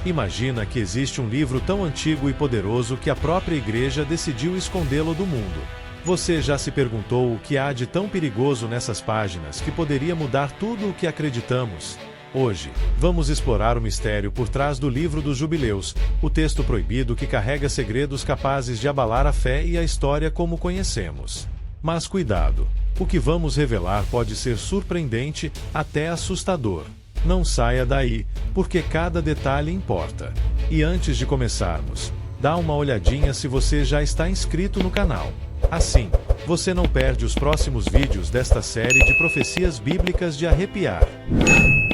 Imagina que existe um livro tão antigo e poderoso que a própria igreja decidiu escondê-lo do mundo. Você já se perguntou o que há de tão perigoso nessas páginas que poderia mudar tudo o que acreditamos? Hoje, vamos explorar o mistério por trás do livro dos Jubileus, o texto proibido que carrega segredos capazes de abalar a fé e a história como conhecemos. Mas cuidado! O que vamos revelar pode ser surpreendente, até assustador. Não saia daí, porque cada detalhe importa. E antes de começarmos, dá uma olhadinha se você já está inscrito no canal. Assim, você não perde os próximos vídeos desta série de profecias bíblicas de arrepiar.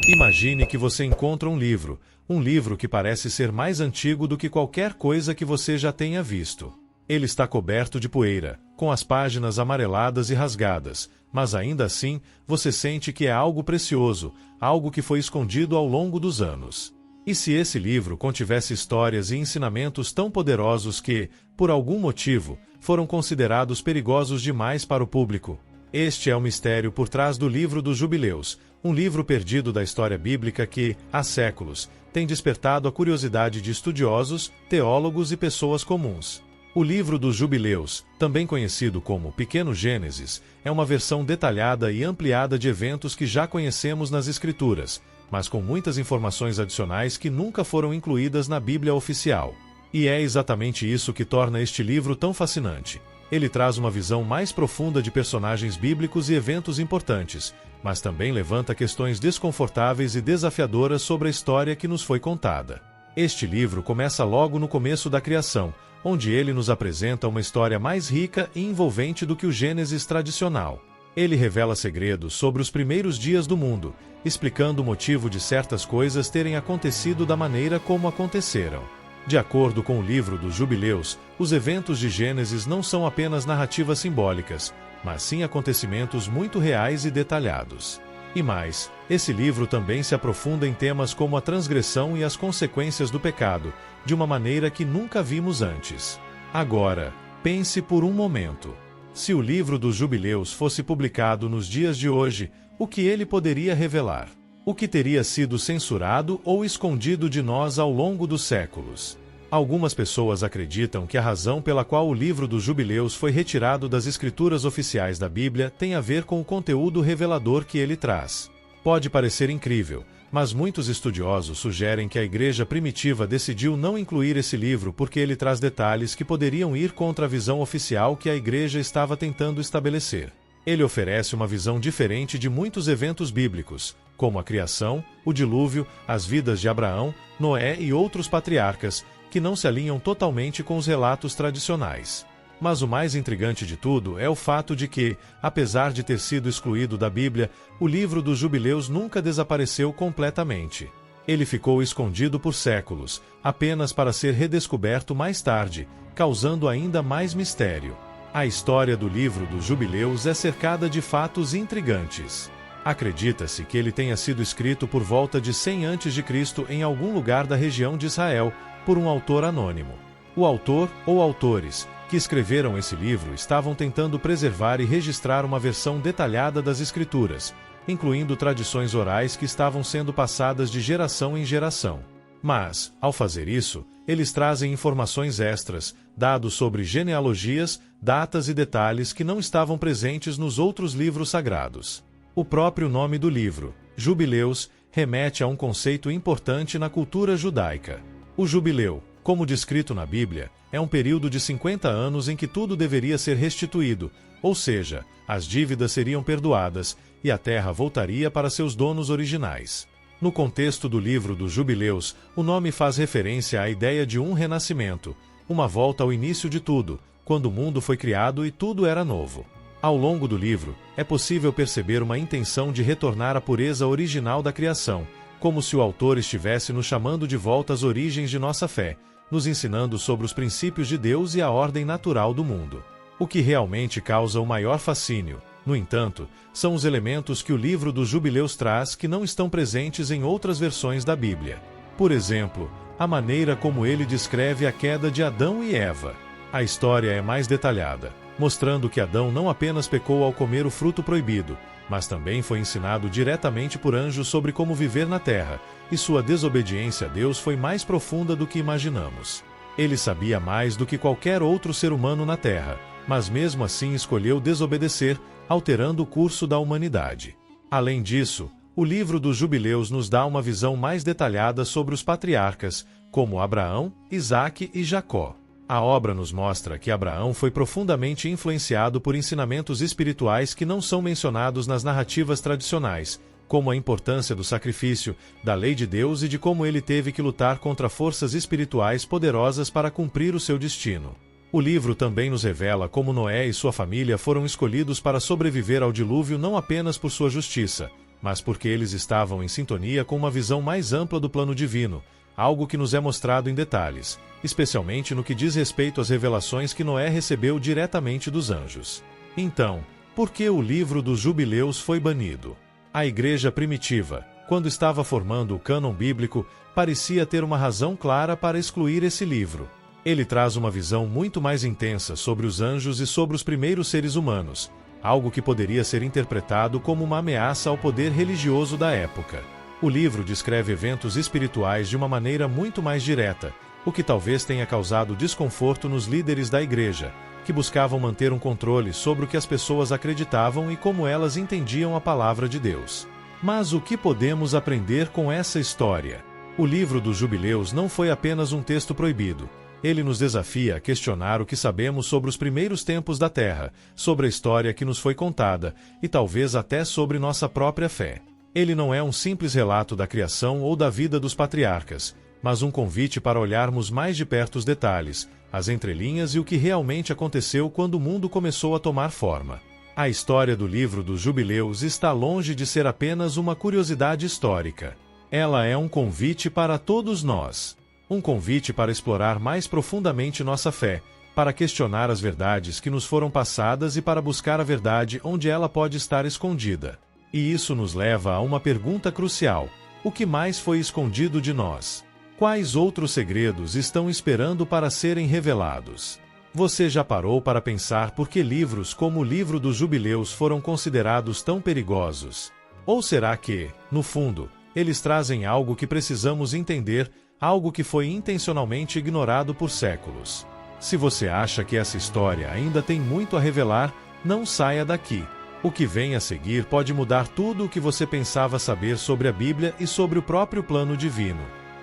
Imagine que você encontra um livro que parece ser mais antigo do que qualquer coisa que você já tenha visto. Ele está coberto de poeira, com as páginas amareladas e rasgadas, mas ainda assim, você sente que é algo precioso, algo que foi escondido ao longo dos anos. E se esse livro contivesse histórias e ensinamentos tão poderosos que, por algum motivo, foram considerados perigosos demais para o público? Este é o mistério por trás do livro dos Jubileus, um livro perdido da história bíblica que, há séculos, tem despertado a curiosidade de estudiosos, teólogos e pessoas comuns. O livro dos Jubileus, também conhecido como Pequeno Gênesis, é uma versão detalhada e ampliada de eventos que já conhecemos nas Escrituras, mas com muitas informações adicionais que nunca foram incluídas na Bíblia oficial. E é exatamente isso que torna este livro tão fascinante. Ele traz uma visão mais profunda de personagens bíblicos e eventos importantes, mas também levanta questões desconfortáveis e desafiadoras sobre a história que nos foi contada. Este livro começa logo no começo da criação, onde ele nos apresenta uma história mais rica e envolvente do que o Gênesis tradicional. Ele revela segredos sobre os primeiros dias do mundo, explicando o motivo de certas coisas terem acontecido da maneira como aconteceram. De acordo com o livro dos Jubileus, os eventos de Gênesis não são apenas narrativas simbólicas, mas sim acontecimentos muito reais e detalhados. E mais, esse livro também se aprofunda em temas como a transgressão e as consequências do pecado, de uma maneira que nunca vimos antes. Agora, pense por um momento. Se o livro dos Jubileus fosse publicado nos dias de hoje, o que ele poderia revelar? O que teria sido censurado ou escondido de nós ao longo dos séculos? Algumas pessoas acreditam que a razão pela qual o livro dos Jubileus foi retirado das escrituras oficiais da Bíblia tem a ver com o conteúdo revelador que ele traz. Pode parecer incrível, mas muitos estudiosos sugerem que a igreja primitiva decidiu não incluir esse livro porque ele traz detalhes que poderiam ir contra a visão oficial que a igreja estava tentando estabelecer. Ele oferece uma visão diferente de muitos eventos bíblicos, como a criação, o dilúvio, as vidas de Abraão, Noé e outros patriarcas, que não se alinham totalmente com os relatos tradicionais. Mas o mais intrigante de tudo é o fato de que, apesar de ter sido excluído da Bíblia, o livro dos Jubileus nunca desapareceu completamente. Ele ficou escondido por séculos, apenas para ser redescoberto mais tarde, causando ainda mais mistério. A história do livro dos Jubileus é cercada de fatos intrigantes. Acredita-se que ele tenha sido escrito por volta de 100 a.C. em algum lugar da região de Israel, por um autor anônimo. O autor ou autores que escreveram esse livro estavam tentando preservar e registrar uma versão detalhada das Escrituras, incluindo tradições orais que estavam sendo passadas de geração em geração. Mas, ao fazer isso, eles trazem informações extras, dados sobre genealogias, datas e detalhes que não estavam presentes nos outros livros sagrados. O próprio nome do livro, Jubileus, remete a um conceito importante na cultura judaica. O jubileu, como descrito na Bíblia, é um período de 50 anos em que tudo deveria ser restituído, ou seja, as dívidas seriam perdoadas e a terra voltaria para seus donos originais. No contexto do livro dos Jubileus, o nome faz referência à ideia de um renascimento, uma volta ao início de tudo, quando o mundo foi criado e tudo era novo. Ao longo do livro, é possível perceber uma intenção de retornar à pureza original da criação, como se o autor estivesse nos chamando de volta às origens de nossa fé, nos ensinando sobre os princípios de Deus e a ordem natural do mundo. O que realmente causa o maior fascínio, no entanto, são os elementos que o livro dos Jubileus traz que não estão presentes em outras versões da Bíblia. Por exemplo, a maneira como ele descreve a queda de Adão e Eva. A história é mais detalhada, mostrando que Adão não apenas pecou ao comer o fruto proibido, mas também foi ensinado diretamente por anjos sobre como viver na terra, e sua desobediência a Deus foi mais profunda do que imaginamos. Ele sabia mais do que qualquer outro ser humano na terra, mas mesmo assim escolheu desobedecer, alterando o curso da humanidade. Além disso, o livro dos Jubileus nos dá uma visão mais detalhada sobre os patriarcas, como Abraão, Isaque e Jacó. A obra nos mostra que Abraão foi profundamente influenciado por ensinamentos espirituais que não são mencionados nas narrativas tradicionais, como a importância do sacrifício, da lei de Deus e de como ele teve que lutar contra forças espirituais poderosas para cumprir o seu destino. O livro também nos revela como Noé e sua família foram escolhidos para sobreviver ao dilúvio não apenas por sua justiça, mas porque eles estavam em sintonia com uma visão mais ampla do plano divino, algo que nos é mostrado em detalhes, especialmente no que diz respeito às revelações que Noé recebeu diretamente dos anjos. Então, por que o livro dos Jubileus foi banido? A igreja primitiva, quando estava formando o cânon bíblico, parecia ter uma razão clara para excluir esse livro. Ele traz uma visão muito mais intensa sobre os anjos e sobre os primeiros seres humanos, algo que poderia ser interpretado como uma ameaça ao poder religioso da época. O livro descreve eventos espirituais de uma maneira muito mais direta, o que talvez tenha causado desconforto nos líderes da igreja, que buscavam manter um controle sobre o que as pessoas acreditavam e como elas entendiam a palavra de Deus. Mas o que podemos aprender com essa história? O livro dos Jubileus não foi apenas um texto proibido. Ele nos desafia a questionar o que sabemos sobre os primeiros tempos da Terra, sobre a história que nos foi contada, e talvez até sobre nossa própria fé. Ele não é um simples relato da criação ou da vida dos patriarcas, mas um convite para olharmos mais de perto os detalhes, as entrelinhas e o que realmente aconteceu quando o mundo começou a tomar forma. A história do livro dos Jubileus está longe de ser apenas uma curiosidade histórica. Ela é um convite para todos nós. Um convite para explorar mais profundamente nossa fé, para questionar as verdades que nos foram passadas e para buscar a verdade onde ela pode estar escondida. E isso nos leva a uma pergunta crucial: o que mais foi escondido de nós? Quais outros segredos estão esperando para serem revelados? Você já parou para pensar por que livros como o livro dos Jubileus foram considerados tão perigosos? Ou será que, no fundo, eles trazem algo que precisamos entender, algo que foi intencionalmente ignorado por séculos? Se você acha que essa história ainda tem muito a revelar, não saia daqui. O que vem a seguir pode mudar tudo o que você pensava saber sobre a Bíblia e sobre o próprio plano divino.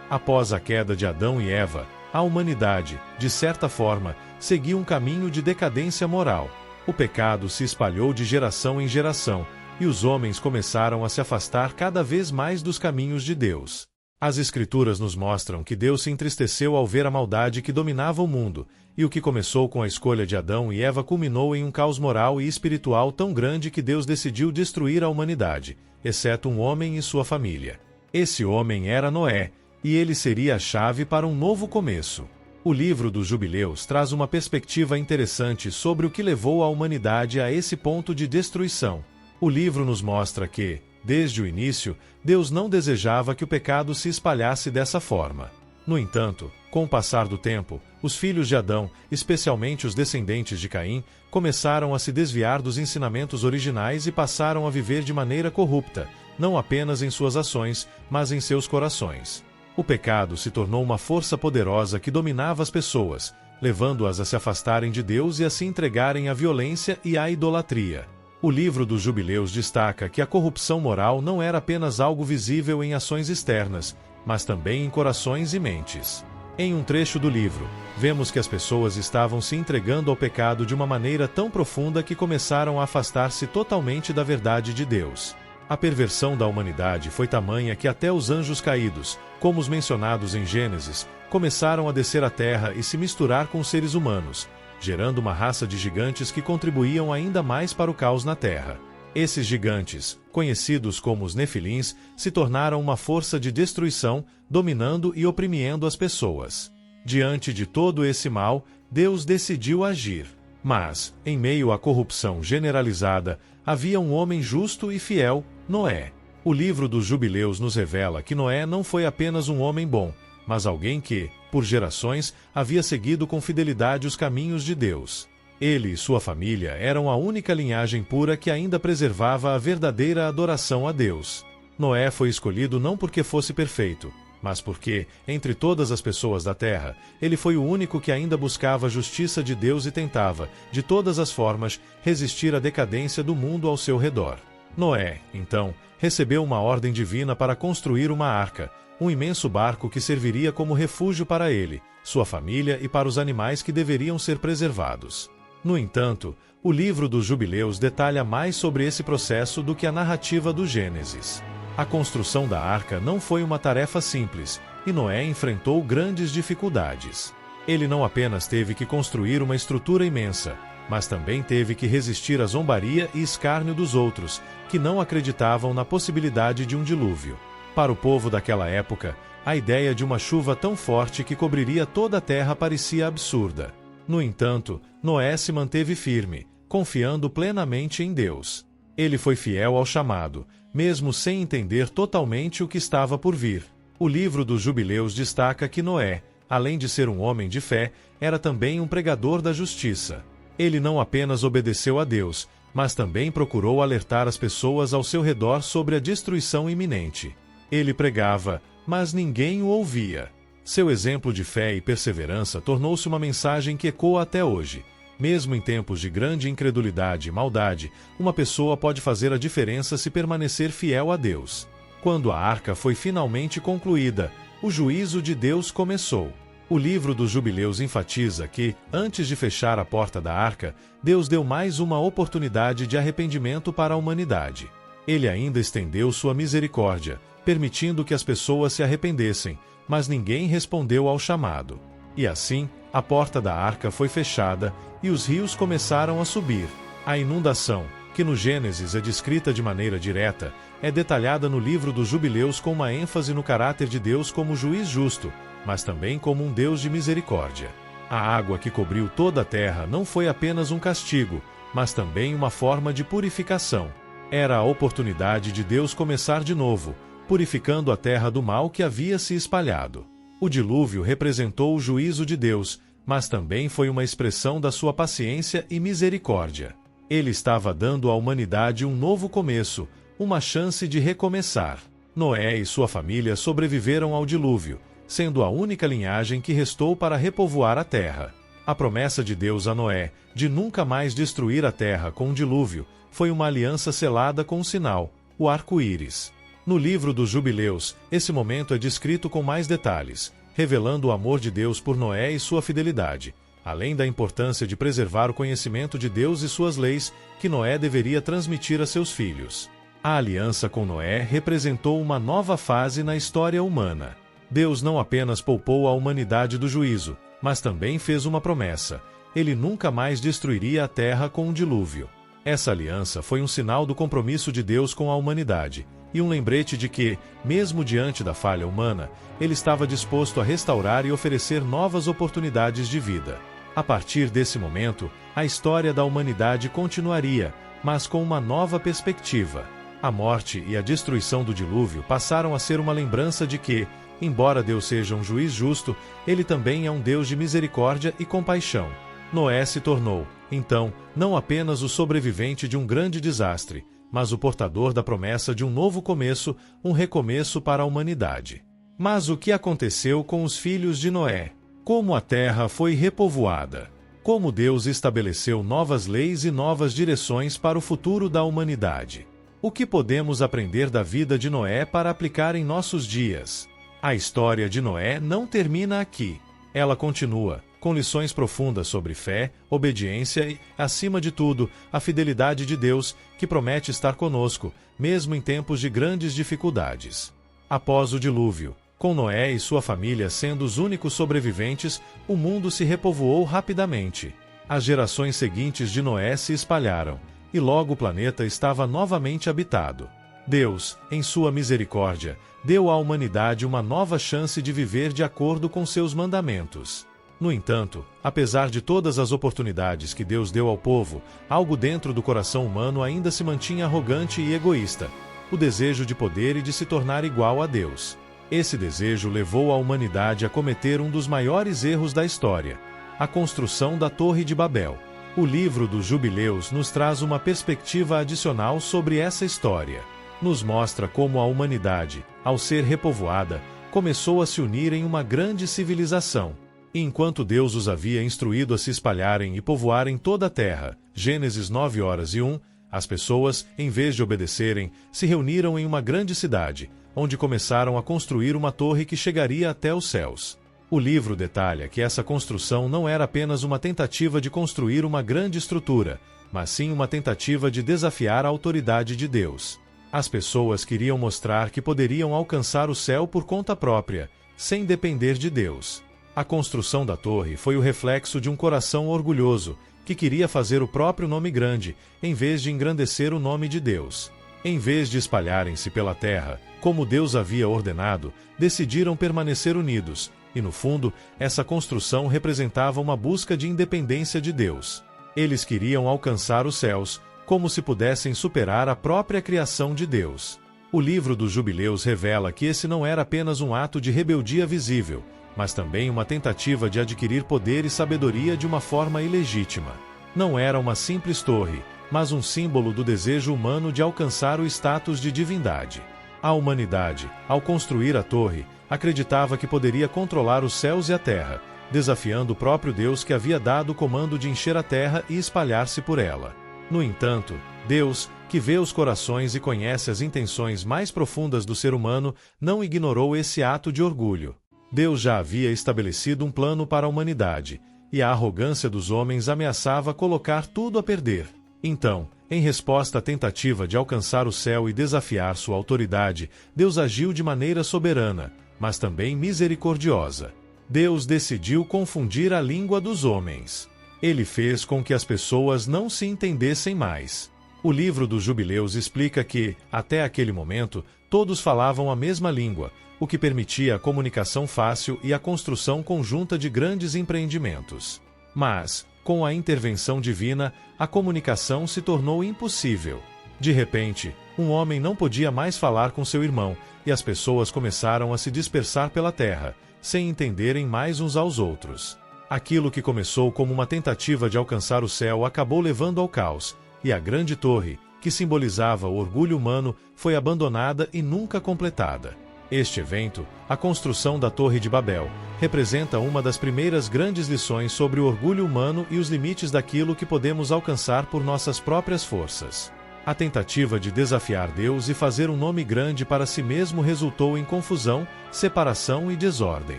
Após a queda de Adão e Eva, a humanidade, de certa forma, seguiu um caminho de decadência moral. O pecado se espalhou de geração em geração, e os homens começaram a se afastar cada vez mais dos caminhos de Deus. As Escrituras nos mostram que Deus se entristeceu ao ver a maldade que dominava o mundo, e o que começou com a escolha de Adão e Eva culminou em um caos moral e espiritual tão grande que Deus decidiu destruir a humanidade, exceto um homem e sua família. Esse homem era Noé, e ele seria a chave para um novo começo. O livro dos Jubileus traz uma perspectiva interessante sobre o que levou a humanidade a esse ponto de destruição. O livro nos mostra que, desde o início, Deus não desejava que o pecado se espalhasse dessa forma. No entanto, com o passar do tempo, os filhos de Adão, especialmente os descendentes de Caim, começaram a se desviar dos ensinamentos originais e passaram a viver de maneira corrupta, não apenas em suas ações, mas em seus corações. O pecado se tornou uma força poderosa que dominava as pessoas, levando-as a se afastarem de Deus e a se entregarem à violência e à idolatria. O livro dos Jubileus destaca que a corrupção moral não era apenas algo visível em ações externas, mas também em corações e mentes. Em um trecho do livro, vemos que as pessoas estavam se entregando ao pecado de uma maneira tão profunda que começaram a afastar-se totalmente da verdade de Deus. A perversão da humanidade foi tamanha que até os anjos caídos, como os mencionados em Gênesis, começaram a descer à terra e se misturar com os seres humanos, gerando uma raça de gigantes que contribuíam ainda mais para o caos na terra. Esses gigantes, conhecidos como os Nefilins, se tornaram uma força de destruição, dominando e oprimindo as pessoas. Diante de todo esse mal, Deus decidiu agir. Mas, em meio à corrupção generalizada, havia um homem justo e fiel, Noé. O livro dos Jubileus nos revela que Noé não foi apenas um homem bom, mas alguém que, por gerações, havia seguido com fidelidade os caminhos de Deus. Ele e sua família eram a única linhagem pura que ainda preservava a verdadeira adoração a Deus. Noé foi escolhido não porque fosse perfeito, mas porque, entre todas as pessoas da terra, ele foi o único que ainda buscava a justiça de Deus e tentava, de todas as formas, resistir à decadência do mundo ao seu redor. Noé, então, recebeu uma ordem divina para construir uma arca, um imenso barco que serviria como refúgio para ele, sua família e para os animais que deveriam ser preservados. No entanto, o livro dos Jubileus detalha mais sobre esse processo do que a narrativa do Gênesis. A construção da arca não foi uma tarefa simples, e Noé enfrentou grandes dificuldades. Ele não apenas teve que construir uma estrutura imensa, mas também teve que resistir à zombaria e escárnio dos outros, que não acreditavam na possibilidade de um dilúvio. Para o povo daquela época, a ideia de uma chuva tão forte que cobriria toda a terra parecia absurda. No entanto, Noé se manteve firme, confiando plenamente em Deus. Ele foi fiel ao chamado, mesmo sem entender totalmente o que estava por vir. O livro dos Jubileus destaca que Noé, além de ser um homem de fé, era também um pregador da justiça. Ele não apenas obedeceu a Deus, mas também procurou alertar as pessoas ao seu redor sobre a destruição iminente. Ele pregava, mas ninguém o ouvia. Seu exemplo de fé e perseverança tornou-se uma mensagem que ecoa até hoje. Mesmo em tempos de grande incredulidade e maldade, uma pessoa pode fazer a diferença se permanecer fiel a Deus. Quando a arca foi finalmente concluída, o juízo de Deus começou. O livro dos Jubileus enfatiza que, antes de fechar a porta da arca, Deus deu mais uma oportunidade de arrependimento para a humanidade. Ele ainda estendeu sua misericórdia, permitindo que as pessoas se arrependessem, mas ninguém respondeu ao chamado. E assim, a porta da arca foi fechada e os rios começaram a subir. A inundação, que no Gênesis é descrita de maneira direta, é detalhada no livro dos Jubileus com uma ênfase no caráter de Deus como juiz justo, mas também como um Deus de misericórdia. A água que cobriu toda a terra não foi apenas um castigo, mas também uma forma de purificação. Era a oportunidade de Deus começar de novo, purificando a terra do mal que havia se espalhado. O dilúvio representou o juízo de Deus, mas também foi uma expressão da sua paciência e misericórdia. Ele estava dando à humanidade um novo começo, uma chance de recomeçar. Noé e sua família sobreviveram ao dilúvio, sendo a única linhagem que restou para repovoar a terra. A promessa de Deus a Noé, de nunca mais destruir a terra com um dilúvio, foi uma aliança selada com um sinal, o arco-íris. No livro dos Jubileus, esse momento é descrito com mais detalhes, revelando o amor de Deus por Noé e sua fidelidade, além da importância de preservar o conhecimento de Deus e suas leis, que Noé deveria transmitir a seus filhos. A aliança com Noé representou uma nova fase na história humana. Deus não apenas poupou a humanidade do juízo, mas também fez uma promessa: ele nunca mais destruiria a terra com um dilúvio. Essa aliança foi um sinal do compromisso de Deus com a humanidade, e um lembrete de que, mesmo diante da falha humana, ele estava disposto a restaurar e oferecer novas oportunidades de vida. A partir desse momento, a história da humanidade continuaria, mas com uma nova perspectiva. A morte e a destruição do dilúvio passaram a ser uma lembrança de que, embora Deus seja um juiz justo, ele também é um Deus de misericórdia e compaixão. Noé se tornou, então, não apenas o sobrevivente de um grande desastre, mas o portador da promessa de um novo começo, um recomeço para a humanidade. Mas o que aconteceu com os filhos de Noé? Como a terra foi repovoada? Como Deus estabeleceu novas leis e novas direções para o futuro da humanidade? O que podemos aprender da vida de Noé para aplicar em nossos dias? A história de Noé não termina aqui. Ela continua, com lições profundas sobre fé, obediência e, acima de tudo, a fidelidade de Deus, que promete estar conosco, mesmo em tempos de grandes dificuldades. Após o dilúvio, com Noé e sua família sendo os únicos sobreviventes, o mundo se repovoou rapidamente. As gerações seguintes de Noé se espalharam, e logo o planeta estava novamente habitado. Deus, em sua misericórdia, deu à humanidade uma nova chance de viver de acordo com seus mandamentos. No entanto, apesar de todas as oportunidades que Deus deu ao povo, algo dentro do coração humano ainda se mantinha arrogante e egoísta: o desejo de poder e de se tornar igual a Deus. Esse desejo levou a humanidade a cometer um dos maiores erros da história: a construção da Torre de Babel. O livro dos Jubileus nos traz uma perspectiva adicional sobre essa história. Nos mostra como a humanidade, ao ser repovoada, começou a se unir em uma grande civilização. E enquanto Deus os havia instruído a se espalharem e povoarem toda a terra, Gênesis 9:1, as pessoas, em vez de obedecerem, se reuniram em uma grande cidade, onde começaram a construir uma torre que chegaria até os céus. O livro detalha que essa construção não era apenas uma tentativa de construir uma grande estrutura, mas sim uma tentativa de desafiar a autoridade de Deus. As pessoas queriam mostrar que poderiam alcançar o céu por conta própria, sem depender de Deus. A construção da torre foi o reflexo de um coração orgulhoso, que queria fazer o próprio nome grande, em vez de engrandecer o nome de Deus. Em vez de espalharem-se pela terra, como Deus havia ordenado, decidiram permanecer unidos, e no fundo, essa construção representava uma busca de independência de Deus. Eles queriam alcançar os céus, como se pudessem superar a própria criação de Deus. O livro dos Jubileus revela que esse não era apenas um ato de rebeldia visível, mas também uma tentativa de adquirir poder e sabedoria de uma forma ilegítima. Não era uma simples torre, mas um símbolo do desejo humano de alcançar o status de divindade. A humanidade, ao construir a torre, acreditava que poderia controlar os céus e a terra, desafiando o próprio Deus que havia dado o comando de encher a terra e espalhar-se por ela. No entanto, Deus, que vê os corações e conhece as intenções mais profundas do ser humano, não ignorou esse ato de orgulho. Deus já havia estabelecido um plano para a humanidade, e a arrogância dos homens ameaçava colocar tudo a perder. Então, em resposta à tentativa de alcançar o céu e desafiar sua autoridade, Deus agiu de maneira soberana, mas também misericordiosa. Deus decidiu confundir a língua dos homens. Ele fez com que as pessoas não se entendessem mais. O livro dos Jubileus explica que, até aquele momento, todos falavam a mesma língua, o que permitia a comunicação fácil e a construção conjunta de grandes empreendimentos. Mas, com a intervenção divina, a comunicação se tornou impossível. De repente, um homem não podia mais falar com seu irmão, e as pessoas começaram a se dispersar pela terra, sem entenderem mais uns aos outros. Aquilo que começou como uma tentativa de alcançar o céu acabou levando ao caos, e a grande torre, que simbolizava o orgulho humano, foi abandonada e nunca completada. Este evento, a construção da Torre de Babel, representa uma das primeiras grandes lições sobre o orgulho humano e os limites daquilo que podemos alcançar por nossas próprias forças. A tentativa de desafiar Deus e fazer um nome grande para si mesmo resultou em confusão, separação e desordem.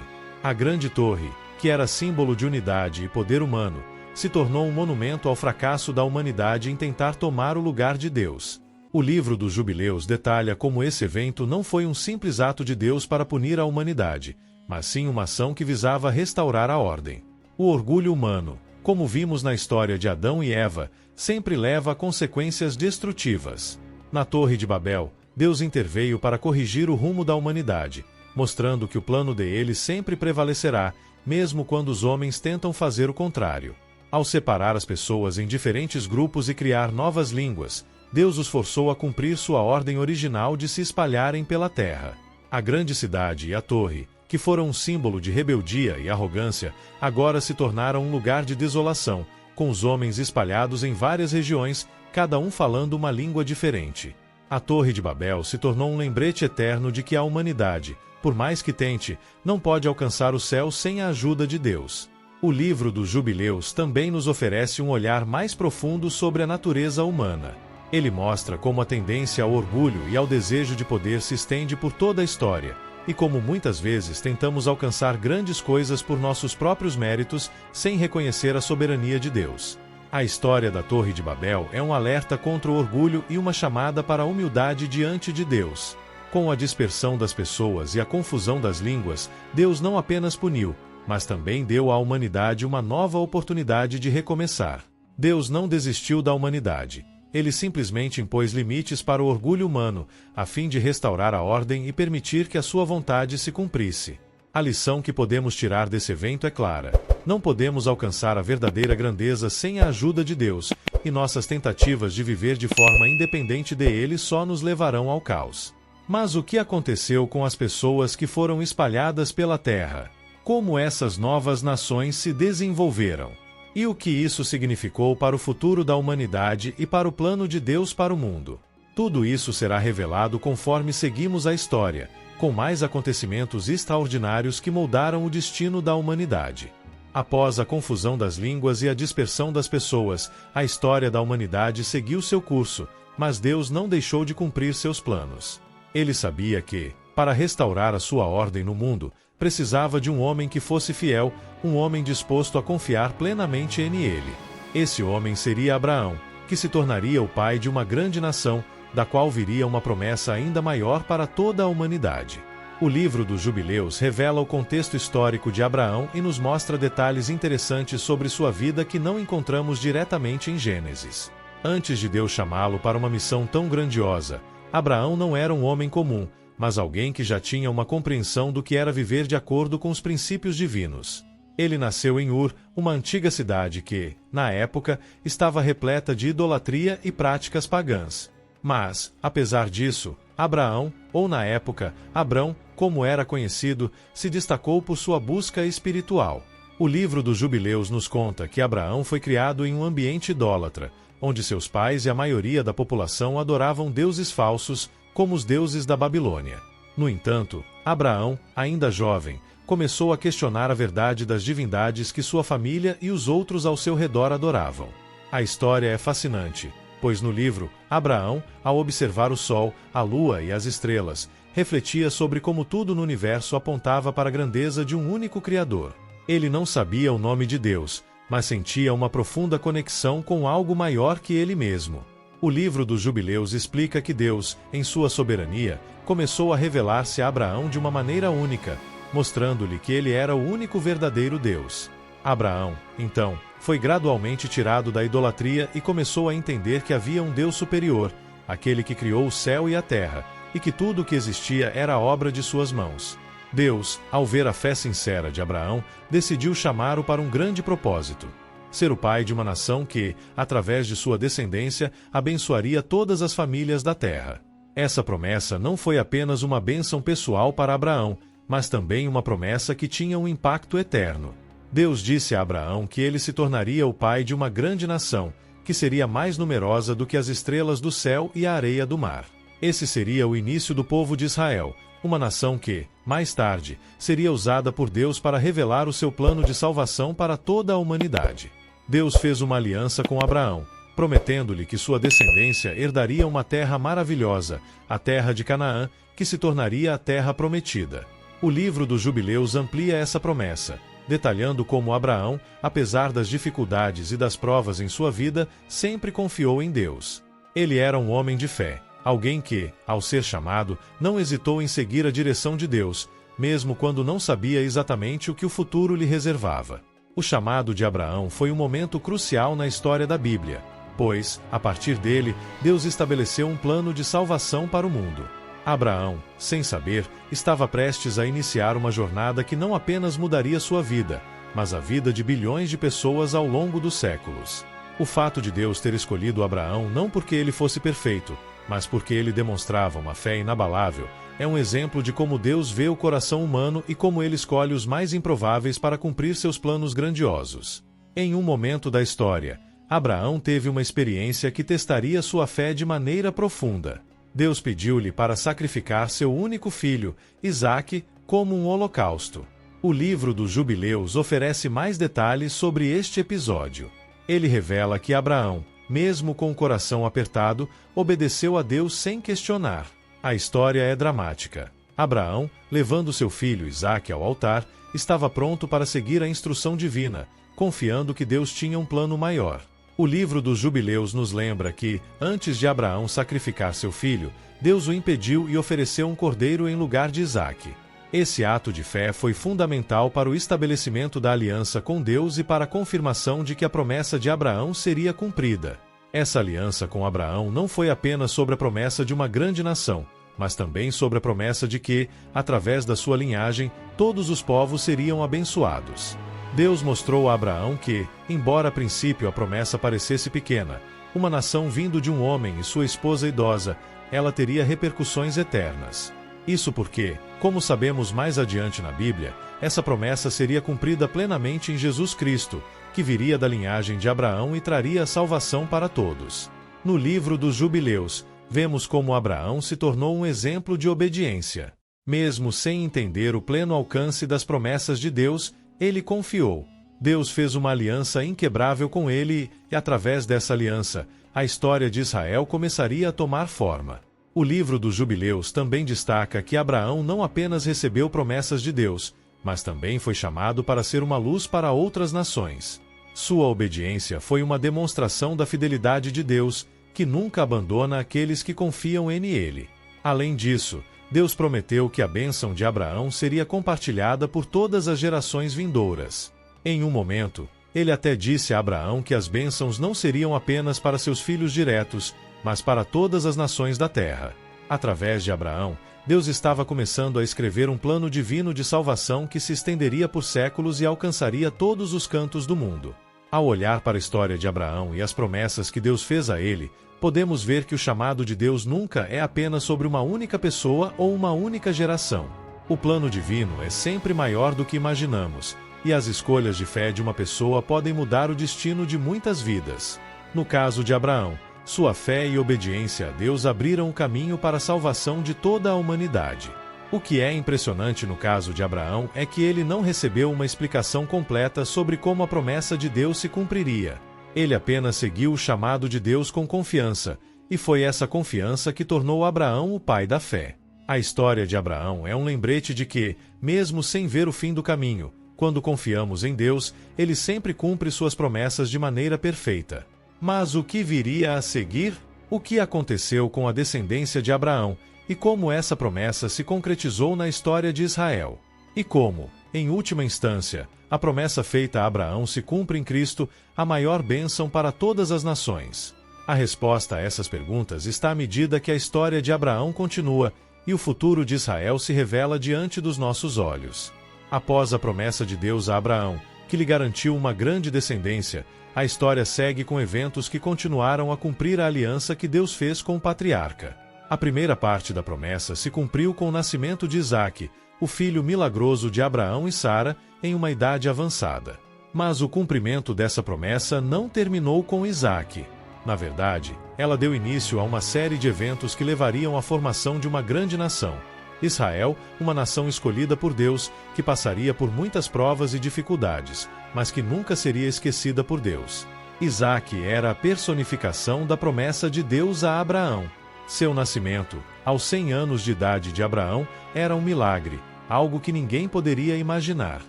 A grande torre, que era símbolo de unidade e poder humano, se tornou um monumento ao fracasso da humanidade em tentar tomar o lugar de Deus. O livro dos Jubileus detalha como esse evento não foi um simples ato de Deus para punir a humanidade, mas sim uma ação que visava restaurar a ordem. O orgulho humano, como vimos na história de Adão e Eva, sempre leva a consequências destrutivas. Na Torre de Babel, Deus interveio para corrigir o rumo da humanidade, mostrando que o plano dele sempre prevalecerá, mesmo quando os homens tentam fazer o contrário. Ao separar as pessoas em diferentes grupos e criar novas línguas, Deus os forçou a cumprir sua ordem original de se espalharem pela terra. A grande cidade e a torre, que foram um símbolo de rebeldia e arrogância, agora se tornaram um lugar de desolação, com os homens espalhados em várias regiões, cada um falando uma língua diferente. A Torre de Babel se tornou um lembrete eterno de que a humanidade, por mais que tente, não pode alcançar o céu sem a ajuda de Deus. O livro dos Jubileus também nos oferece um olhar mais profundo sobre a natureza humana. Ele mostra como a tendência ao orgulho e ao desejo de poder se estende por toda a história, e como muitas vezes tentamos alcançar grandes coisas por nossos próprios méritos, sem reconhecer a soberania de Deus. A história da Torre de Babel é um alerta contra o orgulho e uma chamada para a humildade diante de Deus. Com a dispersão das pessoas e a confusão das línguas, Deus não apenas puniu, mas também deu à humanidade uma nova oportunidade de recomeçar. Deus não desistiu da humanidade. Ele simplesmente impôs limites para o orgulho humano, a fim de restaurar a ordem e permitir que a sua vontade se cumprisse. A lição que podemos tirar desse evento é clara. Não podemos alcançar a verdadeira grandeza sem a ajuda de Deus, e nossas tentativas de viver de forma independente dele só nos levarão ao caos. Mas o que aconteceu com as pessoas que foram espalhadas pela terra? Como essas novas nações se desenvolveram? E o que isso significou para o futuro da humanidade e para o plano de Deus para o mundo? Tudo isso será revelado conforme seguimos a história, com mais acontecimentos extraordinários que moldaram o destino da humanidade. Após a confusão das línguas e a dispersão das pessoas, a história da humanidade seguiu seu curso, mas Deus não deixou de cumprir seus planos. Ele sabia que, para restaurar a sua ordem no mundo, precisava de um homem que fosse fiel, um homem disposto a confiar plenamente em ele. Esse homem seria Abraão, que se tornaria o pai de uma grande nação, da qual viria uma promessa ainda maior para toda a humanidade. O livro dos Jubileus revela o contexto histórico de Abraão e nos mostra detalhes interessantes sobre sua vida que não encontramos diretamente em Gênesis. Antes de Deus chamá-lo para uma missão tão grandiosa, Abraão não era um homem comum, mas alguém que já tinha uma compreensão do que era viver de acordo com os princípios divinos. Ele nasceu em Ur, uma antiga cidade que, na época, estava repleta de idolatria e práticas pagãs. Mas, apesar disso, Abraão, ou na época, Abrão, como era conhecido, se destacou por sua busca espiritual. O livro dos Jubileus nos conta que Abraão foi criado em um ambiente idólatra, onde seus pais e a maioria da população adoravam deuses falsos, como os deuses da Babilônia. No entanto, Abraão, ainda jovem, começou a questionar a verdade das divindades que sua família e os outros ao seu redor adoravam. A história é fascinante, pois no livro, Abraão, ao observar o sol, a lua e as estrelas, refletia sobre como tudo no universo apontava para a grandeza de um único Criador. Ele não sabia o nome de Deus, mas sentia uma profunda conexão com algo maior que ele mesmo. O livro dos Jubileus explica que Deus, em sua soberania, começou a revelar-se a Abraão de uma maneira única, mostrando-lhe que ele era o único verdadeiro Deus. Abraão, então, foi gradualmente tirado da idolatria e começou a entender que havia um Deus superior, aquele que criou o céu e a terra, e que tudo o que existia era obra de suas mãos. Deus, ao ver a fé sincera de Abraão, decidiu chamá-lo para um grande propósito: ser o pai de uma nação que, através de sua descendência, abençoaria todas as famílias da terra. Essa promessa não foi apenas uma bênção pessoal para Abraão, mas também uma promessa que tinha um impacto eterno. Deus disse a Abraão que ele se tornaria o pai de uma grande nação, que seria mais numerosa do que as estrelas do céu e a areia do mar. Esse seria o início do povo de Israel, uma nação que, mais tarde, seria usada por Deus para revelar o seu plano de salvação para toda a humanidade. Deus fez uma aliança com Abraão, prometendo-lhe que sua descendência herdaria uma terra maravilhosa, a terra de Canaã, que se tornaria a terra prometida. O livro dos Jubileus amplia essa promessa, detalhando como Abraão, apesar das dificuldades e das provas em sua vida, sempre confiou em Deus. Ele era um homem de fé, alguém que, ao ser chamado, não hesitou em seguir a direção de Deus, mesmo quando não sabia exatamente o que o futuro lhe reservava. O chamado de Abraão foi um momento crucial na história da Bíblia, pois, a partir dele, Deus estabeleceu um plano de salvação para o mundo. Abraão, sem saber, estava prestes a iniciar uma jornada que não apenas mudaria sua vida, mas a vida de bilhões de pessoas ao longo dos séculos. O fato de Deus ter escolhido Abraão não porque ele fosse perfeito, mas porque ele demonstrava uma fé inabalável, é um exemplo de como Deus vê o coração humano e como ele escolhe os mais improváveis para cumprir seus planos grandiosos. Em um momento da história, Abraão teve uma experiência que testaria sua fé de maneira profunda. Deus pediu-lhe para sacrificar seu único filho, Isaque, como um holocausto. O livro dos Jubileus oferece mais detalhes sobre este episódio. Ele revela que Abraão, mesmo com o coração apertado, obedeceu a Deus sem questionar. A história é dramática. Abraão, levando seu filho Isaque ao altar, estava pronto para seguir a instrução divina, confiando que Deus tinha um plano maior. O livro dos Jubileus nos lembra que, antes de Abraão sacrificar seu filho, Deus o impediu e ofereceu um cordeiro em lugar de Isaque. Esse ato de fé foi fundamental para o estabelecimento da aliança com Deus e para a confirmação de que a promessa de Abraão seria cumprida. Essa aliança com Abraão não foi apenas sobre a promessa de uma grande nação, mas também sobre a promessa de que, através da sua linhagem, todos os povos seriam abençoados. Deus mostrou a Abraão que, embora a princípio a promessa parecesse pequena, uma nação vindo de um homem e sua esposa idosa, ela teria repercussões eternas. Isso porque, como sabemos mais adiante na Bíblia, essa promessa seria cumprida plenamente em Jesus Cristo, que viria da linhagem de Abraão e traria a salvação para todos. No livro dos Jubileus, vemos como Abraão se tornou um exemplo de obediência. Mesmo sem entender o pleno alcance das promessas de Deus, ele confiou. Deus fez uma aliança inquebrável com ele e, através dessa aliança, a história de Israel começaria a tomar forma. O livro dos Jubileus também destaca que Abraão não apenas recebeu promessas de Deus, mas também foi chamado para ser uma luz para outras nações. Sua obediência foi uma demonstração da fidelidade de Deus, que nunca abandona aqueles que confiam nele. Além disso, Deus prometeu que a bênção de Abraão seria compartilhada por todas as gerações vindouras. Em um momento, ele até disse a Abraão que as bênçãos não seriam apenas para seus filhos diretos, mas para todas as nações da terra. Através de Abraão, Deus estava começando a escrever um plano divino de salvação que se estenderia por séculos e alcançaria todos os cantos do mundo. Ao olhar para a história de Abraão e as promessas que Deus fez a ele, podemos ver que o chamado de Deus nunca é apenas sobre uma única pessoa ou uma única geração. O plano divino é sempre maior do que imaginamos, e as escolhas de fé de uma pessoa podem mudar o destino de muitas vidas. No caso de Abraão, sua fé e obediência a Deus abriram o caminho para a salvação de toda a humanidade. O que é impressionante no caso de Abraão é que ele não recebeu uma explicação completa sobre como a promessa de Deus se cumpriria. Ele apenas seguiu o chamado de Deus com confiança, e foi essa confiança que tornou Abraão o pai da fé. A história de Abraão é um lembrete de que, mesmo sem ver o fim do caminho, quando confiamos em Deus, ele sempre cumpre suas promessas de maneira perfeita. Mas o que viria a seguir? O que aconteceu com a descendência de Abraão e como essa promessa se concretizou na história de Israel? E como, em última instância, a promessa feita a Abraão se cumpre em Cristo, a maior bênção para todas as nações? A resposta a essas perguntas está à medida que a história de Abraão continua e o futuro de Israel se revela diante dos nossos olhos. Após a promessa de Deus a Abraão, que lhe garantiu uma grande descendência, a história segue com eventos que continuaram a cumprir a aliança que Deus fez com o patriarca. A primeira parte da promessa se cumpriu com o nascimento de Isaque, o filho milagroso de Abraão e Sara, em uma idade avançada. Mas o cumprimento dessa promessa não terminou com Isaque. Na verdade, ela deu início a uma série de eventos que levariam à formação de uma grande nação. Israel, uma nação escolhida por Deus, que passaria por muitas provas e dificuldades, mas que nunca seria esquecida por Deus. Isaque era a personificação da promessa de Deus a Abraão. Seu nascimento, aos 100 anos de idade de Abraão, era um milagre, algo que ninguém poderia imaginar.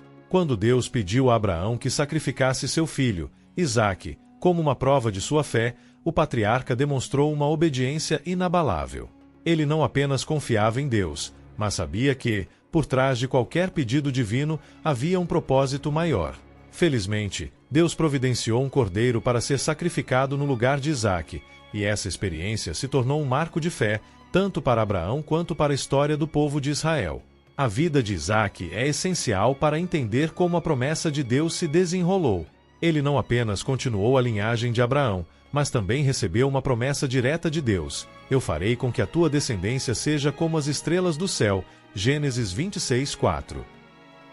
Quando Deus pediu a Abraão que sacrificasse seu filho, Isaque, como uma prova de sua fé, o patriarca demonstrou uma obediência inabalável. Ele não apenas confiava em Deus, mas sabia que, por trás de qualquer pedido divino, havia um propósito maior. Felizmente, Deus providenciou um cordeiro para ser sacrificado no lugar de Isaque, e essa experiência se tornou um marco de fé, tanto para Abraão quanto para a história do povo de Israel. A vida de Isaque é essencial para entender como a promessa de Deus se desenrolou. Ele não apenas continuou a linhagem de Abraão, mas também recebeu uma promessa direta de Deus: eu farei com que a tua descendência seja como as estrelas do céu. Gênesis 26:4.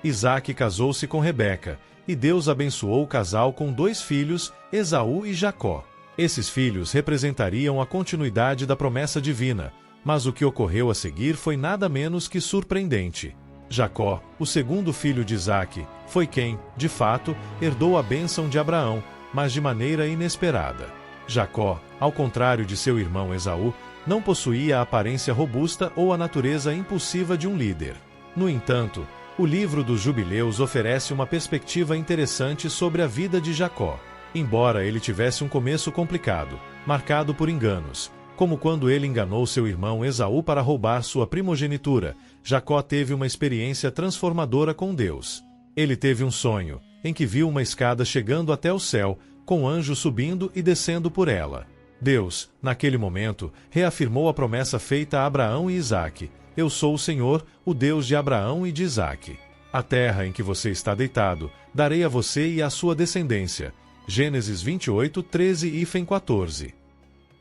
Isaque casou-se com Rebeca, e Deus abençoou o casal com 2 filhos, Esaú e Jacó. Esses filhos representariam a continuidade da promessa divina, mas o que ocorreu a seguir foi nada menos que surpreendente. Jacó, o segundo filho de Isaque, foi quem, de fato, herdou a bênção de Abraão, mas de maneira inesperada. Jacó, ao contrário de seu irmão Esaú, não possuía a aparência robusta ou a natureza impulsiva de um líder. No entanto, o livro dos Jubileus oferece uma perspectiva interessante sobre a vida de Jacó. Embora ele tivesse um começo complicado, marcado por enganos, como quando ele enganou seu irmão Esaú para roubar sua primogenitura, Jacó teve uma experiência transformadora com Deus. Ele teve um sonho, em que viu uma escada chegando até o céu, com anjos subindo e descendo por ela. Deus, naquele momento, reafirmou a promessa feita a Abraão e Isaque: eu sou o Senhor, o Deus de Abraão e de Isaque. A terra em que você está deitado, darei a você e à sua descendência. Gênesis 28, 13 e 14.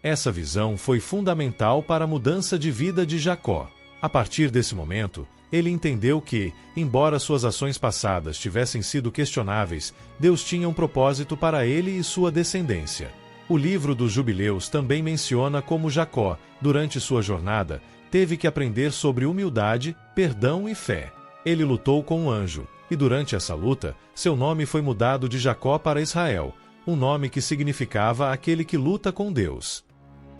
Essa visão foi fundamental para a mudança de vida de Jacó. A partir desse momento, Ele entendeu que, embora suas ações passadas tivessem sido questionáveis, Deus tinha um propósito para ele e sua descendência. O livro dos Jubileus também menciona como Jacó, durante sua jornada, teve que aprender sobre humildade, perdão e fé. Ele lutou com um anjo, e durante essa luta, seu nome foi mudado de Jacó para Israel, um nome que significava aquele que luta com Deus.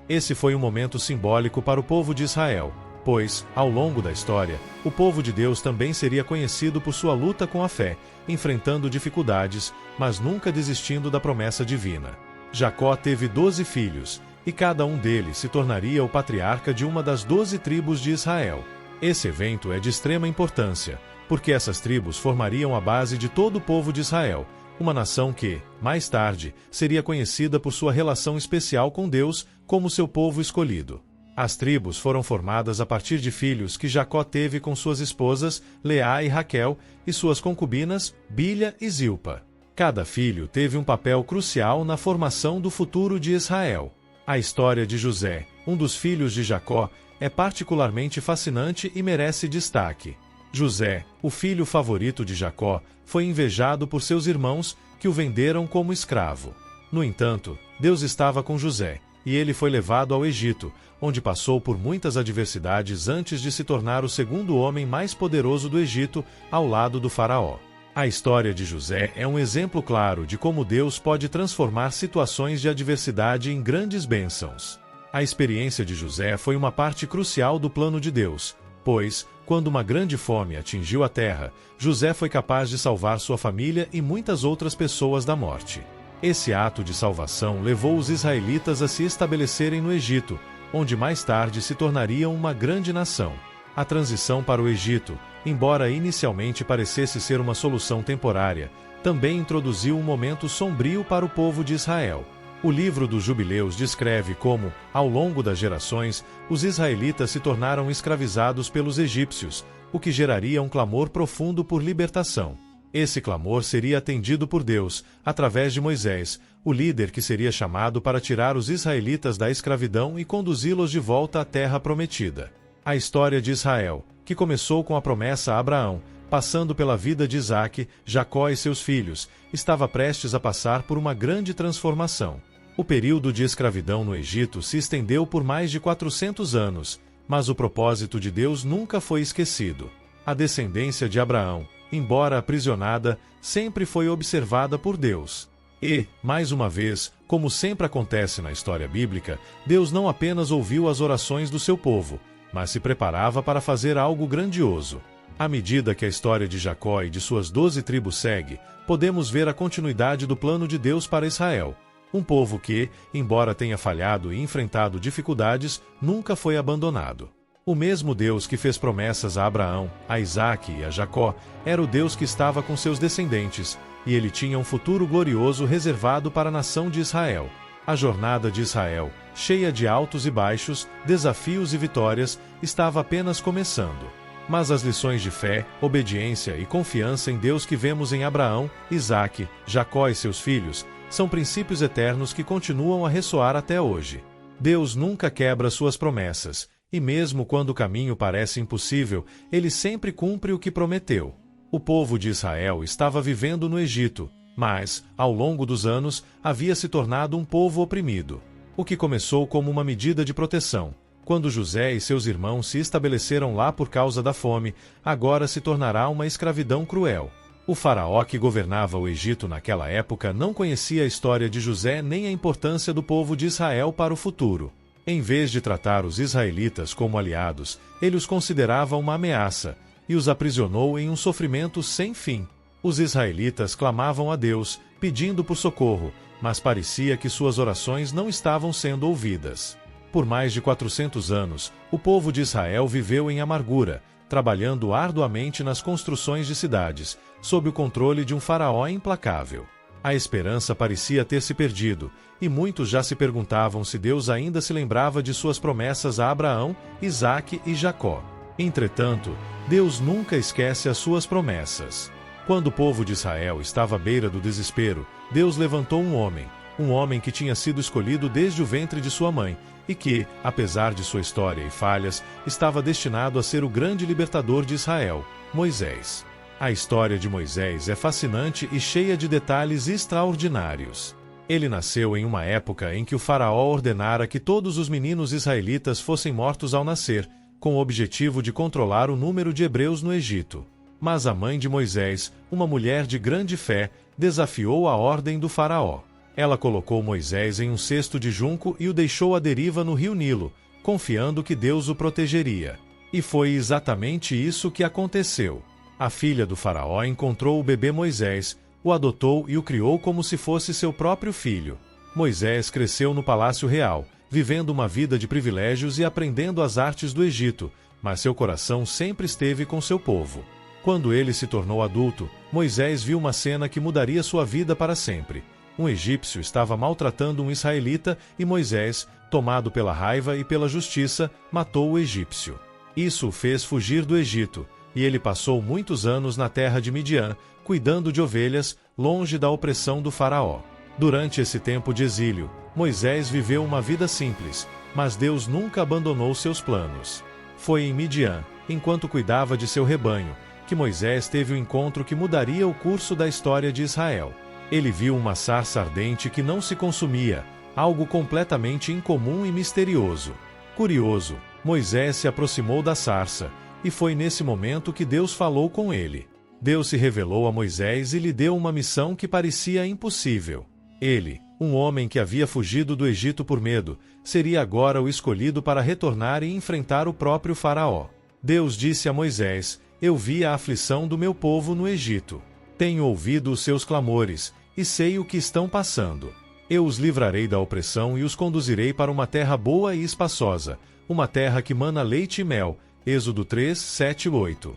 Esse foi um momento simbólico para o povo de Israel, pois, ao longo da história, o povo de Deus também seria conhecido por sua luta com a fé, enfrentando dificuldades, mas nunca desistindo da promessa divina. Jacó teve 12 filhos, e cada um deles se tornaria o patriarca de uma das 12 tribos de Israel. Esse evento é de extrema importância, porque essas tribos formariam a base de todo o povo de Israel, uma nação que, mais tarde, seria conhecida por sua relação especial com Deus como seu povo escolhido. As tribos foram formadas a partir de filhos que Jacó teve com suas esposas, Leá e Raquel, e suas concubinas, Bilha e Zilpa. Cada filho teve um papel crucial na formação do futuro de Israel. A história de José, um dos filhos de Jacó, é particularmente fascinante e merece destaque. José, o filho favorito de Jacó, foi invejado por seus irmãos, que o venderam como escravo. No entanto, Deus estava com José, e ele foi levado ao Egito, onde passou por muitas adversidades antes de se tornar o segundo homem mais poderoso do Egito, ao lado do faraó. A história de José é um exemplo claro de como Deus pode transformar situações de adversidade em grandes bênçãos. A experiência de José foi uma parte crucial do plano de Deus, pois, quando uma grande fome atingiu a terra, José foi capaz de salvar sua família e muitas outras pessoas da morte. Esse ato de salvação levou os israelitas a se estabelecerem no Egito, onde mais tarde se tornariam uma grande nação. A transição para o Egito, embora inicialmente parecesse ser uma solução temporária, também introduziu um momento sombrio para o povo de Israel. O livro dos Jubileus descreve como, ao longo das gerações, os israelitas se tornaram escravizados pelos egípcios, o que geraria um clamor profundo por libertação. Esse clamor seria atendido por Deus, através de Moisés, o líder que seria chamado para tirar os israelitas da escravidão e conduzi-los de volta à terra prometida. A história de Israel, que começou com a promessa a Abraão, passando pela vida de Isaque, Jacó e seus filhos, estava prestes a passar por uma grande transformação. O período de escravidão no Egito se estendeu por mais de 400 anos, mas o propósito de Deus nunca foi esquecido. A descendência de Abraão, embora aprisionada, sempre foi observada por Deus. E, mais uma vez, como sempre acontece na história bíblica, Deus não apenas ouviu as orações do seu povo, mas se preparava para fazer algo grandioso. À medida que a história de Jacó e de suas 12 tribos segue, podemos ver a continuidade do plano de Deus para Israel, um povo que, embora tenha falhado e enfrentado dificuldades, nunca foi abandonado. O mesmo Deus que fez promessas a Abraão, a Isaque e a Jacó, era o Deus que estava com seus descendentes, e ele tinha um futuro glorioso reservado para a nação de Israel. A jornada de Israel, cheia de altos e baixos, desafios e vitórias, estava apenas começando. Mas as lições de fé, obediência e confiança em Deus que vemos em Abraão, Isaque, Jacó e seus filhos, são princípios eternos que continuam a ressoar até hoje. Deus nunca quebra suas promessas, e mesmo quando o caminho parece impossível, ele sempre cumpre o que prometeu. O povo de Israel estava vivendo no Egito, mas, ao longo dos anos, havia se tornado um povo oprimido. O que começou como uma medida de proteção, quando José e seus irmãos se estabeleceram lá por causa da fome, agora se tornará uma escravidão cruel. O faraó que governava o Egito naquela época não conhecia a história de José nem a importância do povo de Israel para o futuro. Em vez de tratar os israelitas como aliados, ele os considerava uma ameaça, e os aprisionou em um sofrimento sem fim. Os israelitas clamavam a Deus, pedindo por socorro, mas parecia que suas orações não estavam sendo ouvidas. Por mais de 400 anos, o povo de Israel viveu em amargura, trabalhando arduamente nas construções de cidades, sob o controle de um faraó implacável. A esperança parecia ter se perdido, e muitos já se perguntavam se Deus ainda se lembrava de suas promessas a Abraão, Isaque e Jacó. Entretanto, Deus nunca esquece as suas promessas. Quando o povo de Israel estava à beira do desespero, Deus levantou um homem, um homem que tinha sido escolhido desde o ventre de sua mãe, e que, apesar de sua história e falhas, estava destinado a ser o grande libertador de Israel, Moisés. A história de Moisés é fascinante e cheia de detalhes extraordinários. Ele nasceu em uma época em que o faraó ordenara que todos os meninos israelitas fossem mortos ao nascer, com o objetivo de controlar o número de hebreus no Egito. Mas a mãe de Moisés, uma mulher de grande fé, desafiou a ordem do faraó. Ela colocou Moisés em um cesto de junco e o deixou à deriva no rio Nilo, confiando que Deus o protegeria. E foi exatamente isso que aconteceu. A filha do faraó encontrou o bebê Moisés, o adotou e o criou como se fosse seu próprio filho. Moisés cresceu no palácio real, vivendo uma vida de privilégios e aprendendo as artes do Egito, mas seu coração sempre esteve com seu povo. Quando ele se tornou adulto, Moisés viu uma cena que mudaria sua vida para sempre. Um egípcio estava maltratando um israelita e Moisés, tomado pela raiva e pela justiça, matou o egípcio. Isso o fez fugir do Egito, e ele passou muitos anos na terra de Midian, cuidando de ovelhas, longe da opressão do faraó. Durante esse tempo de exílio, Moisés viveu uma vida simples, mas Deus nunca abandonou seus planos. Foi em Midian, enquanto cuidava de seu rebanho, que Moisés teve o encontro que mudaria o curso da história de Israel. Ele viu uma sarça ardente que não se consumia, algo completamente incomum e misterioso. Curioso, Moisés se aproximou da sarça, e foi nesse momento que Deus falou com ele. Deus se revelou a Moisés e lhe deu uma missão que parecia impossível. Ele, um homem que havia fugido do Egito por medo, seria agora o escolhido para retornar e enfrentar o próprio faraó. Deus disse a Moisés: "Eu vi a aflição do meu povo no Egito. Tenho ouvido os seus clamores, e sei o que estão passando. Eu os livrarei da opressão e os conduzirei para uma terra boa e espaçosa, uma terra que mana leite e mel." Êxodo 3, 7 e 8.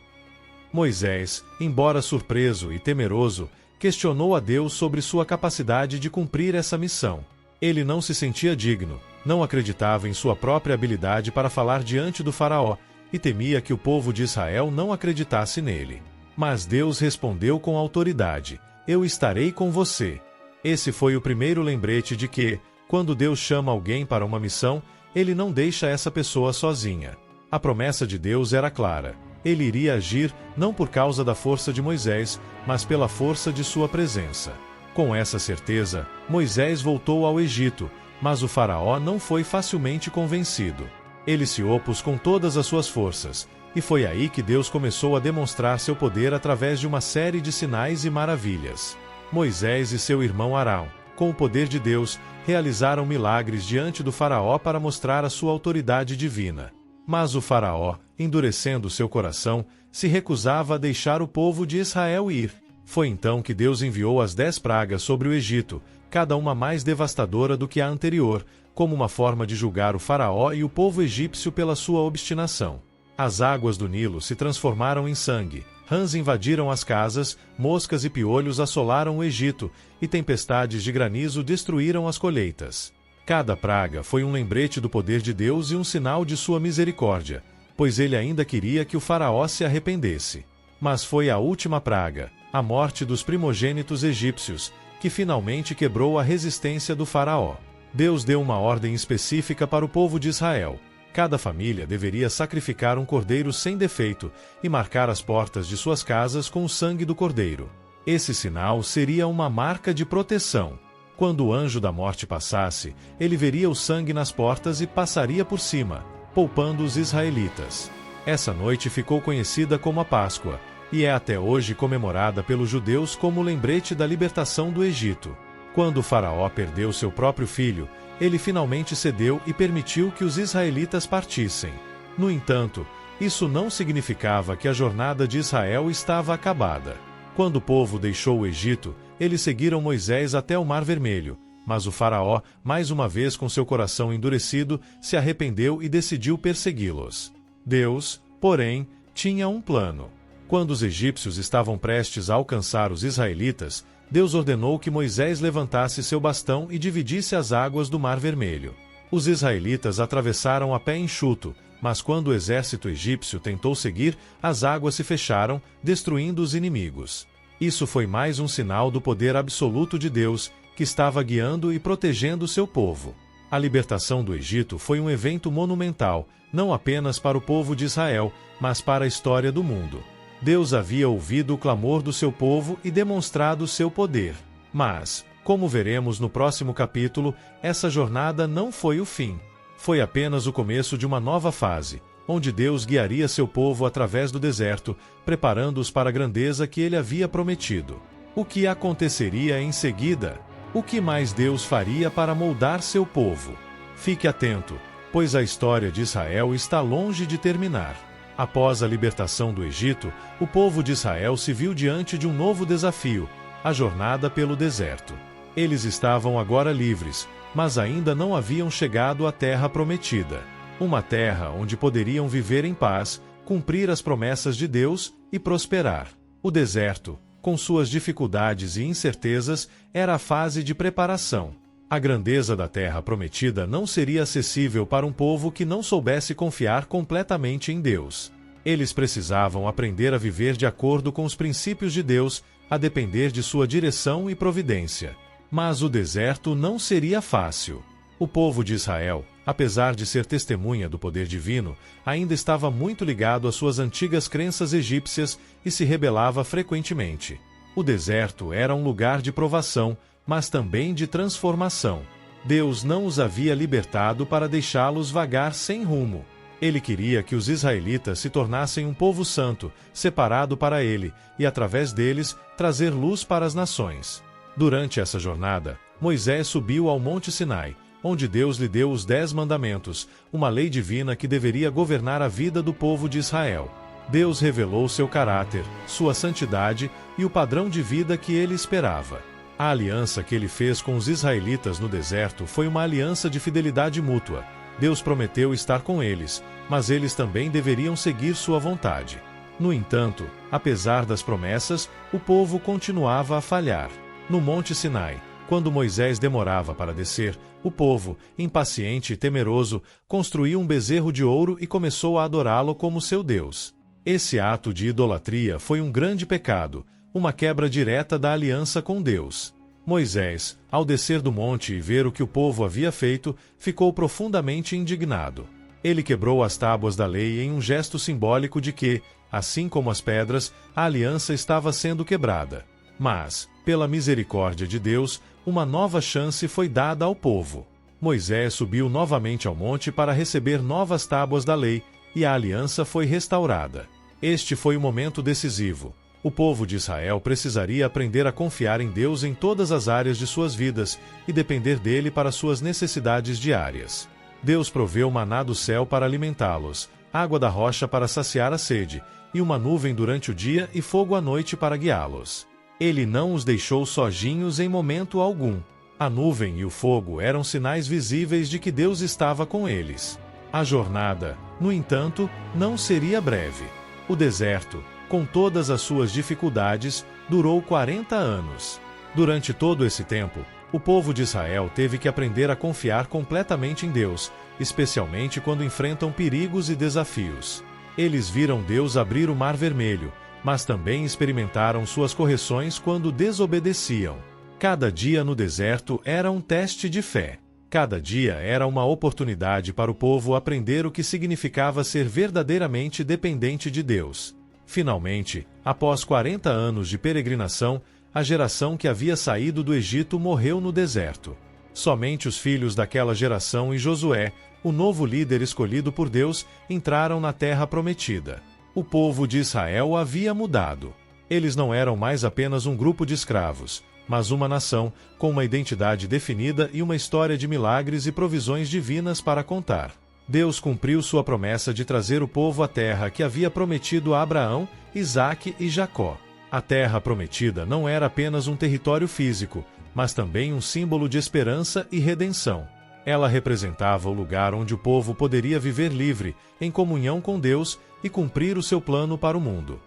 Moisés, embora surpreso e temeroso, questionou a Deus sobre sua capacidade de cumprir essa missão. Ele não se sentia digno, não acreditava em sua própria habilidade para falar diante do faraó e temia que o povo de Israel não acreditasse nele. Mas Deus respondeu com autoridade: "Eu estarei com você." Esse foi o primeiro lembrete de que, quando Deus chama alguém para uma missão, ele não deixa essa pessoa sozinha. A promessa de Deus era clara. Ele iria agir não por causa da força de Moisés, mas pela força de sua presença. Com essa certeza, Moisés voltou ao Egito, mas o faraó não foi facilmente convencido. Ele se opôs com todas as suas forças, e foi aí que Deus começou a demonstrar seu poder através de uma série de sinais e maravilhas. Moisés e seu irmão Arão, com o poder de Deus, realizaram milagres diante do faraó para mostrar a sua autoridade divina. Mas o faraó, endurecendo seu coração, se recusava a deixar o povo de Israel ir. Foi então que Deus enviou as 10 pragas sobre o Egito, cada uma mais devastadora do que a anterior, como uma forma de julgar o faraó e o povo egípcio pela sua obstinação. As águas do Nilo se transformaram em sangue, rãs invadiram as casas, moscas e piolhos assolaram o Egito, e tempestades de granizo destruíram as colheitas. Cada praga foi um lembrete do poder de Deus e um sinal de sua misericórdia, pois ele ainda queria que o faraó se arrependesse. Mas foi a última praga, a morte dos primogênitos egípcios, que finalmente quebrou a resistência do faraó. Deus deu uma ordem específica para o povo de Israel. Cada família deveria sacrificar um cordeiro sem defeito e marcar as portas de suas casas com o sangue do cordeiro. Esse sinal seria uma marca de proteção. Quando o anjo da morte passasse, ele veria o sangue nas portas e passaria por cima, poupando os israelitas. Essa noite ficou conhecida como a Páscoa, e é até hoje comemorada pelos judeus como lembrete da libertação do Egito. Quando o faraó perdeu seu próprio filho, ele finalmente cedeu e permitiu que os israelitas partissem. No entanto, isso não significava que a jornada de Israel estava acabada. Quando o povo deixou o Egito, eles seguiram Moisés até o Mar Vermelho, mas o faraó, mais uma vez com seu coração endurecido, se arrependeu e decidiu persegui-los. Deus, porém, tinha um plano. Quando os egípcios estavam prestes a alcançar os israelitas, Deus ordenou que Moisés levantasse seu bastão e dividisse as águas do Mar Vermelho. Os israelitas atravessaram a pé enxuto, mas quando o exército egípcio tentou seguir, as águas se fecharam, destruindo os inimigos. Isso foi mais um sinal do poder absoluto de Deus, que estava guiando e protegendo seu povo. A libertação do Egito foi um evento monumental, não apenas para o povo de Israel, mas para a história do mundo. Deus havia ouvido o clamor do seu povo e demonstrado seu poder. Mas, como veremos no próximo capítulo, essa jornada não foi o fim. Foi apenas o começo de uma nova fase, onde Deus guiaria seu povo através do deserto, preparando-os para a grandeza que ele havia prometido. O que aconteceria em seguida? O que mais Deus faria para moldar seu povo? Fique atento, pois a história de Israel está longe de terminar. Após a libertação do Egito, o povo de Israel se viu diante de um novo desafio, a jornada pelo deserto. Eles estavam agora livres, mas ainda não haviam chegado à terra prometida. Uma terra onde poderiam viver em paz, cumprir as promessas de Deus e prosperar. O deserto, com suas dificuldades e incertezas, era a fase de preparação. A grandeza da terra prometida não seria acessível para um povo que não soubesse confiar completamente em Deus. Eles precisavam aprender a viver de acordo com os princípios de Deus, a depender de sua direção e providência. Mas o deserto não seria fácil. O povo de Israel, apesar de ser testemunha do poder divino, ainda estava muito ligado às suas antigas crenças egípcias e se rebelava frequentemente. O deserto era um lugar de provação, mas também de transformação. Deus não os havia libertado para deixá-los vagar sem rumo. Ele queria que os israelitas se tornassem um povo santo, separado para ele, e através deles trazer luz para as nações. Durante essa jornada, Moisés subiu ao Monte Sinai, onde Deus lhe deu os 10 mandamentos, uma lei divina que deveria governar a vida do povo de Israel. Deus revelou seu caráter, sua santidade e o padrão de vida que ele esperava. A aliança que ele fez com os israelitas no deserto foi uma aliança de fidelidade mútua. Deus prometeu estar com eles, mas eles também deveriam seguir sua vontade. No entanto, apesar das promessas, o povo continuava a falhar. No Monte Sinai, quando Moisés demorava para descer, o povo, impaciente e temeroso, construiu um bezerro de ouro e começou a adorá-lo como seu Deus. Esse ato de idolatria foi um grande pecado, uma quebra direta da aliança com Deus. Moisés, ao descer do monte e ver o que o povo havia feito, ficou profundamente indignado. Ele quebrou as tábuas da lei em um gesto simbólico de que, assim como as pedras, a aliança estava sendo quebrada. Mas, pela misericórdia de Deus, uma nova chance foi dada ao povo. Moisés subiu novamente ao monte para receber novas tábuas da lei, e a aliança foi restaurada. Este foi o momento decisivo. O povo de Israel precisaria aprender a confiar em Deus em todas as áreas de suas vidas e depender dele para suas necessidades diárias. Deus proveu maná do céu para alimentá-los, água da rocha para saciar a sede, e uma nuvem durante o dia e fogo à noite para guiá-los. Ele não os deixou sozinhos em momento algum. A nuvem e o fogo eram sinais visíveis de que Deus estava com eles. A jornada, no entanto, não seria breve. O deserto, com todas as suas dificuldades, durou 40 anos. Durante todo esse tempo, o povo de Israel teve que aprender a confiar completamente em Deus, especialmente quando enfrentam perigos e desafios. Eles viram Deus abrir o Mar Vermelho, mas também experimentaram suas correções quando desobedeciam. Cada dia no deserto era um teste de fé. Cada dia era uma oportunidade para o povo aprender o que significava ser verdadeiramente dependente de Deus. Finalmente, após 40 anos de peregrinação, a geração que havia saído do Egito morreu no deserto. Somente os filhos daquela geração e Josué, o novo líder escolhido por Deus, entraram na terra prometida. O povo de Israel havia mudado. Eles não eram mais apenas um grupo de escravos, mas uma nação com uma identidade definida e uma história de milagres e provisões divinas para contar. Deus cumpriu sua promessa de trazer o povo à terra que havia prometido a Abraão, Isaque e Jacó. A terra prometida não era apenas um território físico, mas também um símbolo de esperança e redenção. Ela representava o lugar onde o povo poderia viver livre, em comunhão com Deus e cumprir o seu plano para o mundo.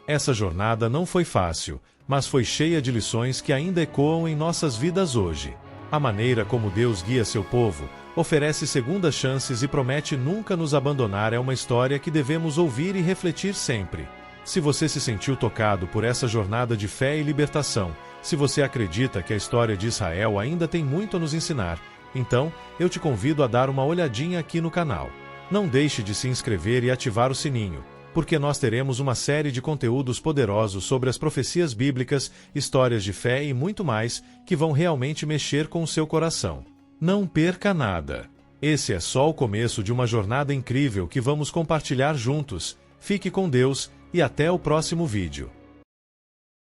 Essa jornada não foi fácil, mas foi cheia de lições que ainda ecoam em nossas vidas hoje. A maneira como Deus guia seu povo, oferece segundas chances e promete nunca nos abandonar é uma história que devemos ouvir e refletir sempre. Se você se sentiu tocado por essa jornada de fé e libertação, Se você acredita que a história de Israel ainda tem muito a nos ensinar, então eu te convido a dar uma olhadinha aqui no canal. Não deixe de se inscrever e ativar o sininho, porque nós teremos uma série de conteúdos poderosos sobre as profecias bíblicas, histórias de fé e muito mais, que vão realmente mexer com o seu coração. Não perca nada! Esse é só o começo de uma jornada incrível que vamos compartilhar juntos. Fique com Deus e até o próximo vídeo.